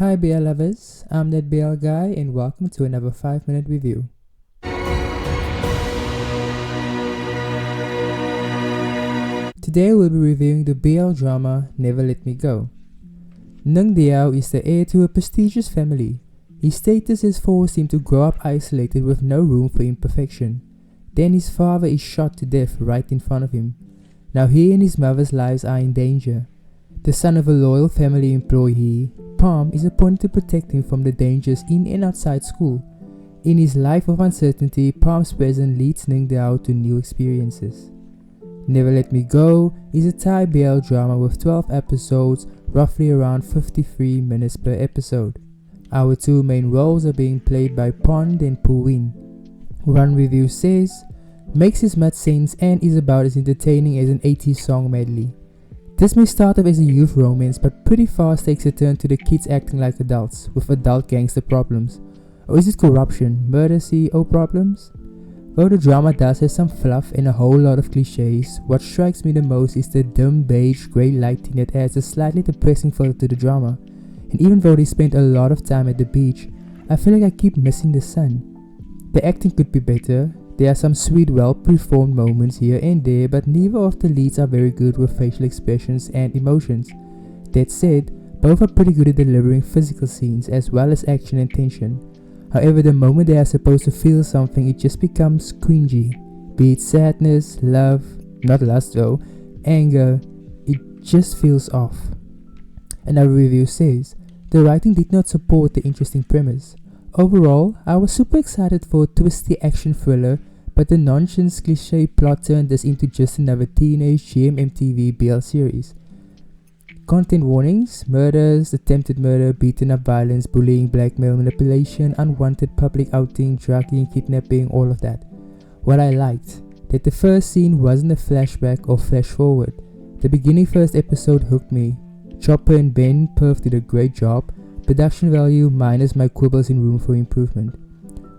Hi BL lovers, I'm that BL guy and welcome to another 5-minute review. Today we'll be reviewing the BL drama Never Let Me Go. Nung Diao is the heir to a prestigious family. His status has forced him to grow up isolated with no room for imperfection. Then his father is shot to death right in front of him. Now he and his mother's lives are in danger. The son of a loyal family employee, Palm is appointed to protect him from the dangers in and outside school. In his life of uncertainty, Palm's presence leads Nung Diao to new experiences. Never Let Me Go is a Thai BL drama with 12 episodes, roughly around 53 minutes per episode. Our two main roles are being played by Pond and Pooin. One review says, makes as much sense and is about as entertaining as an 80s song medley. This may start off as a youth romance but pretty fast takes a turn to the kids acting like adults with adult gangster problems. Or is it corruption, murder CEO problems? Though the drama does have some fluff and a whole lot of cliches, what strikes me the most is the dim beige grey lighting that adds a slightly depressing feel to the drama. And even though they spend a lot of time at the beach, I feel like I keep missing the sun. The acting could be better. There are some sweet, well-performed moments here and there, but neither of the leads are very good with facial expressions and emotions. That said, both are pretty good at delivering physical scenes as well as action and tension. However, the moment they are supposed to feel something, it just becomes cringy. Be it sadness, love, not lust though, anger, it just feels off. Another review says, the writing did not support the interesting premise. Overall, I was super excited for a twisty action thriller, but the nonsense cliche plot turned this into just another teenage GMMTV BL series. Content warnings, murders, attempted murder, beaten up violence, bullying, blackmail, manipulation, unwanted public outing, drugging, kidnapping, all of that. What I liked, that the first scene wasn't a flashback or flash forward. The beginning first episode hooked me. Chopper and Ben Perf did a great job. Production value minus my quibbles in Room for Improvement.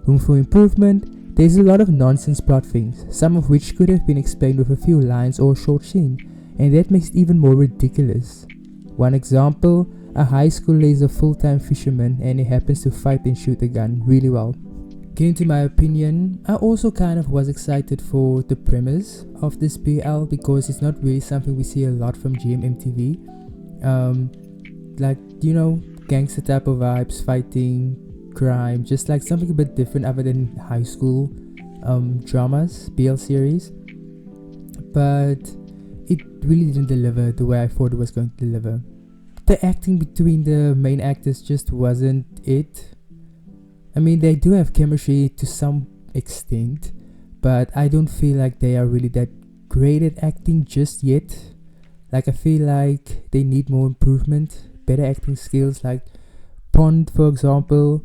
Room for Improvement, there's a lot of nonsense plot things, some of which could have been explained with a few lines or a short scene, and that makes it even more ridiculous. One example, a high schooler is a full-time fisherman and he happens to fight and shoot a gun really well. Getting to my opinion, I also kind of was excited for the premise of this BL because it's not really something we see a lot from GMMTV. Gangster type of vibes, fighting, crime, just like something a bit different other than high school dramas, BL series. But it really didn't deliver the way I thought it was going to deliver. The acting between the main actors just wasn't it. I mean, they do have chemistry to some extent, but I don't feel like they are really that great at acting just yet. Like, I feel like they need more improvement, better acting skills. Like Pond, for example,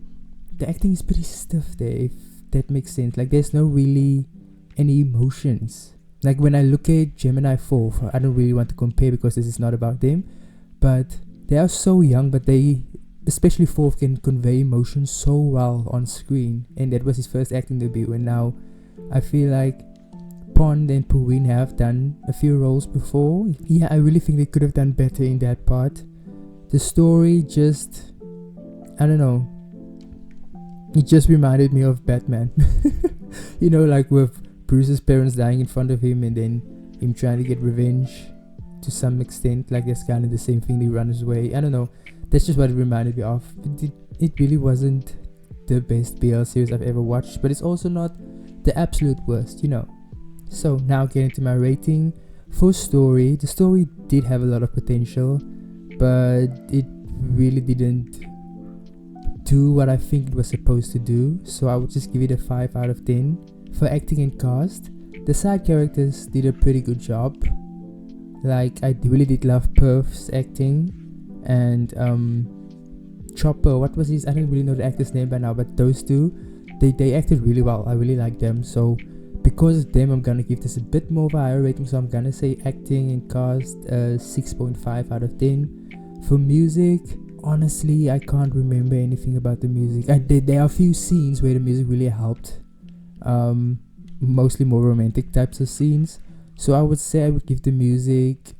the acting is pretty stiff there, if that makes sense. Like, there's no really any emotions. Like, when I look at Gemini 4, I don't really want to compare because this is not about them, but they are so young, but they, especially 4, can convey emotions so well on screen, and that was his first acting debut. And now I feel like Pond and Pooin have done a few roles before. Yeah, I really think they could have done better in that part. The story just, I don't know, it just reminded me of Batman. Like with Bruce's parents dying in front of him and then him trying to get revenge to some extent. Like, that's kind of the same thing, they run his way. I don't know, that's just what it reminded me of. It really wasn't the best BL series I've ever watched, but it's also not the absolute worst, So now getting to my rating. For story, the story did have a lot of potential, but it really didn't do what I think it was supposed to do, so I would just give it a 5 out of 10. For acting and cast, the side characters did a pretty good job. Like, I really did love Perf's acting, and Chopper, what was his, I don't really know the actor's name by now, but those two, they acted really well. I really like them, so because of them I'm gonna give this a bit more of a higher rating, so I'm gonna say acting and cast 6.5 out of 10. For music, honestly, I can't remember anything about the music. There are a few scenes where the music really helped, mostly more romantic types of scenes, so I would say I would give the music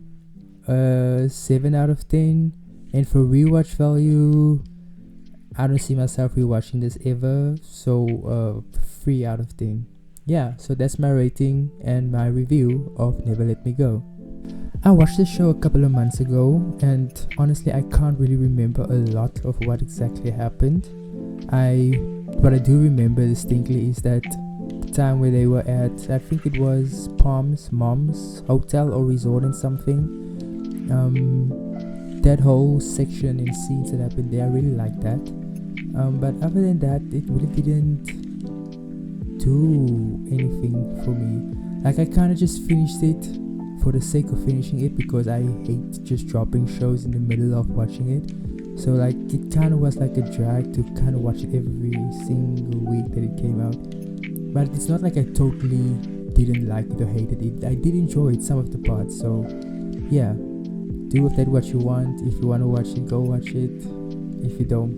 7 out of 10. And for rewatch value, I don't see myself rewatching this ever, so 3 out of 10. Yeah, so that's my rating and my review of Never Let Me Go. I watched this show a couple of months ago, and honestly I can't really remember a lot of what exactly happened. What I do remember distinctly is that the time where they were at, I think it was Palm's mom's hotel or resort and something. That whole section and scenes that happened there, I really liked that. But other than that, it really didn't do anything for me. Like, I kind of just finished it for the sake of finishing it, because I hate just dropping shows in the middle of watching it. So like, it kind of was like a drag to kind of watch it every single week that it came out. But it's not like I totally didn't like it or hated it. I did enjoy it, some of the parts. So yeah, do with that what you want. If you want to watch it, go watch it. If you don't